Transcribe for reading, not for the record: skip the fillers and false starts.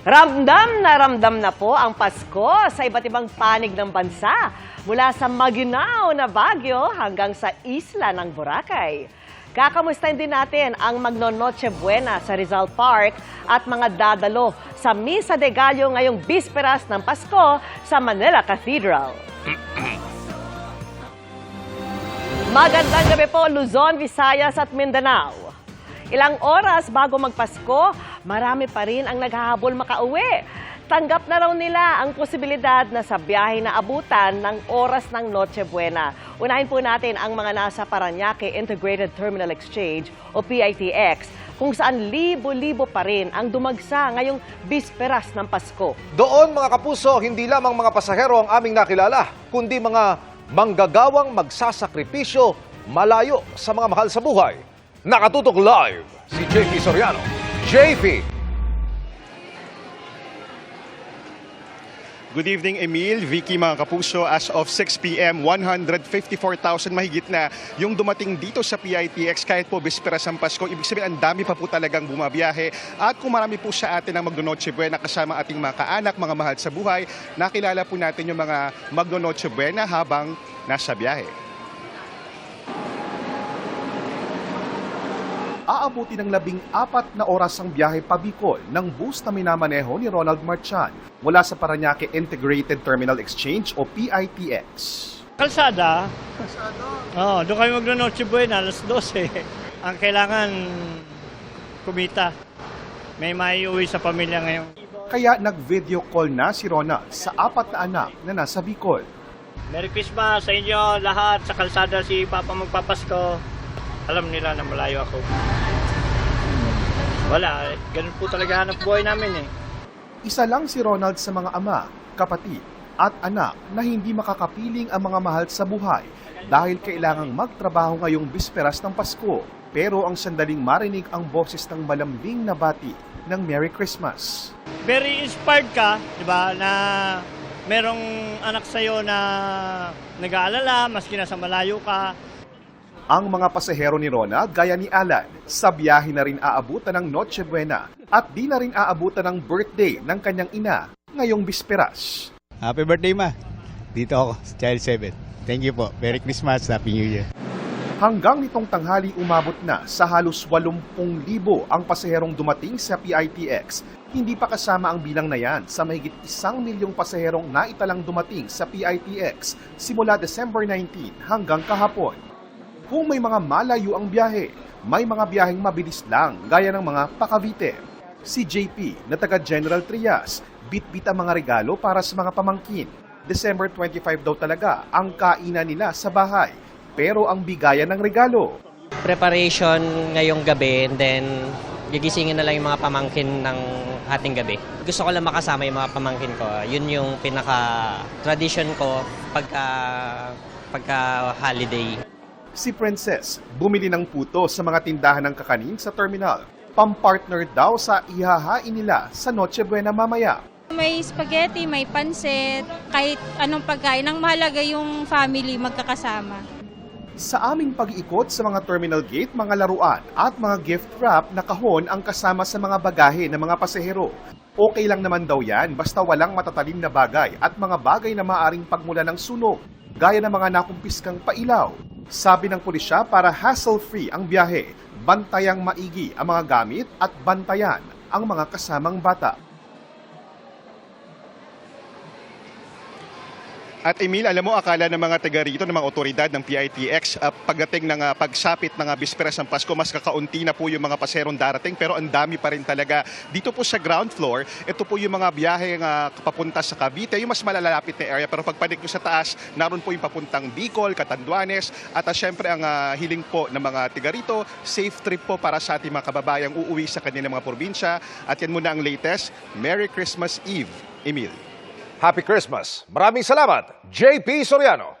Ramdam na po ang Pasko sa iba't ibang panig ng bansa. Mula sa Maguinao na Baguio hanggang sa isla ng Boracay. Kakamustahin din natin ang Magnonoche Buena sa Rizal Park at mga dadalo sa Misa de Gallo ngayong bisperas ng Pasko sa Manila Cathedral. Magandang gabi po, Luzon, Visayas at Mindanao. Ilang oras bago magpasko, marami pa rin ang naghahabol makauwi. Tanggap na raw nila ang posibilidad na sa biyahe na abutan ng oras ng Noche Buena. Unahin po natin ang mga nasa Parañaque Integrated Terminal Exchange o PITX, kung saan libo-libo pa rin ang dumagsa ngayong bisperas ng Pasko. Doon mga kapuso, hindi lamang mga pasahero ang aming nakilala, kundi mga manggagawang magsasakripisyo malayo sa mga mahal sa buhay. Nakatutok live si JP Soriano. JP! Good evening, Emil, Vicky, mga kapuso. As of 6 p.m., 154,000 mahigit na yung dumating dito sa PITX kahit po bisperas ng Pasko. Ibig sabihin, ang dami pa po talagang bumabiyahe. At kung marami po sa atin ang Magnonoche Buena kasama ating mga kaanak, mga mahal sa buhay, nakilala po natin yung mga Magnonoche Buena habang nasa biyahe. Aabuti ng 14 na oras ang biyahe pa Bicol ng bus na minamaneho ni Ronald Marchan mula sa Parañaque Integrated Terminal Exchange o PITX. Kalsada. Oo, doon kami Magnonoche Buena, alas 12. Ang kailangan kumita. May maiuwi sa pamilya ngayon. Kaya nag-video call na si Ronald sa 4 na anak na nasa Bicol. Merry Christmas sa inyo lahat. Sa kalsada si Papa magpapasko. Alam nila na malayo ako. Wala, ganun po talaga hanap buhay namin eh. Isa lang si Ronald sa mga ama, kapatid at anak na hindi makakapiling ang mga mahal sa buhay dahil kailangang magtrabaho ngayong bisperas ng Pasko. Pero ang sandaling marinig ang boses ng malambing na bati ng Merry Christmas. Very inspired ka, di ba, na merong anak sa'yo na nag-aalala, maski nasa malayo ka. Ang mga pasahero ni Ronald, gaya ni Alan, sa biyahe na rin aabutan ng Noche Buena at di na rin aabutan ng birthday ng kanyang ina ngayong bisperas. Happy birthday, ma. Dito ako, Child 7. Thank you po. Merry Christmas. Happy New Year. Hanggang nitong tanghali umabot na sa halos 80,000 ang pasaherong dumating sa PITX. Hindi pa kasama ang bilang na yan sa mahigit 1 milyong pasaherong naitalang dumating sa PITX simula December 19 hanggang kahapon. Kung may mga malayo ang biyahe, may mga biyaheng mabilis lang gaya ng mga pa-Cavite. Si JP na taga General Trias, bit-bit ang mga regalo para sa mga pamangkin. December 25 daw talaga ang kainan nila sa bahay, pero ang bigayan ng regalo. Preparation ngayong gabi and then gigisingin na lang yung mga pamangkin ng hating gabi. Gusto ko lang makasama yung mga pamangkin ko. Yun yung pinaka-tradition ko pagka-holiday. Si Princess, bumili ng puto sa mga tindahan ng kakanin sa terminal. Pampartner daw sa ihahain nila sa Noche Buena mamaya. May spaghetti, may pansit, kahit anong pagkain. Ang mahalaga yung family magkakasama. Sa aming pag-iikot sa mga terminal gate, mga laruan at mga gift wrap na kahon ang kasama sa mga bagahe ng mga pasahero. Okay lang naman daw yan basta walang matatalim na bagay at mga bagay na maaring pagmula ng sunog, gaya ng mga nakumpiskang pailaw. Sabi ng pulisya para hassle-free ang biyahe, bantayang maigi ang mga gamit at bantayan ang mga kasamang bata. At Emil, alam mo, akala ng mga taga rito, ng mga otoridad ng PITX, pagdating ng pagsapit ng bisperas ng Pasko, mas kakaunti na po yung mga paserong darating, pero ang dami pa rin talaga. Dito po sa ground floor, ito po yung mga biyahe papunta sa Cavite, yung mas malalapit na area. Pero pagpanik nyo sa taas, naroon po yung papuntang Bicol, Catanduanes, at syempre ang hiling po ng mga taga rito, safe trip po para sa ating mga kababayang uuwi sa kanilang mga probinsya. At yan muna ang latest. Merry Christmas Eve, Emil. Happy Christmas. Maraming salamat, JP Soriano.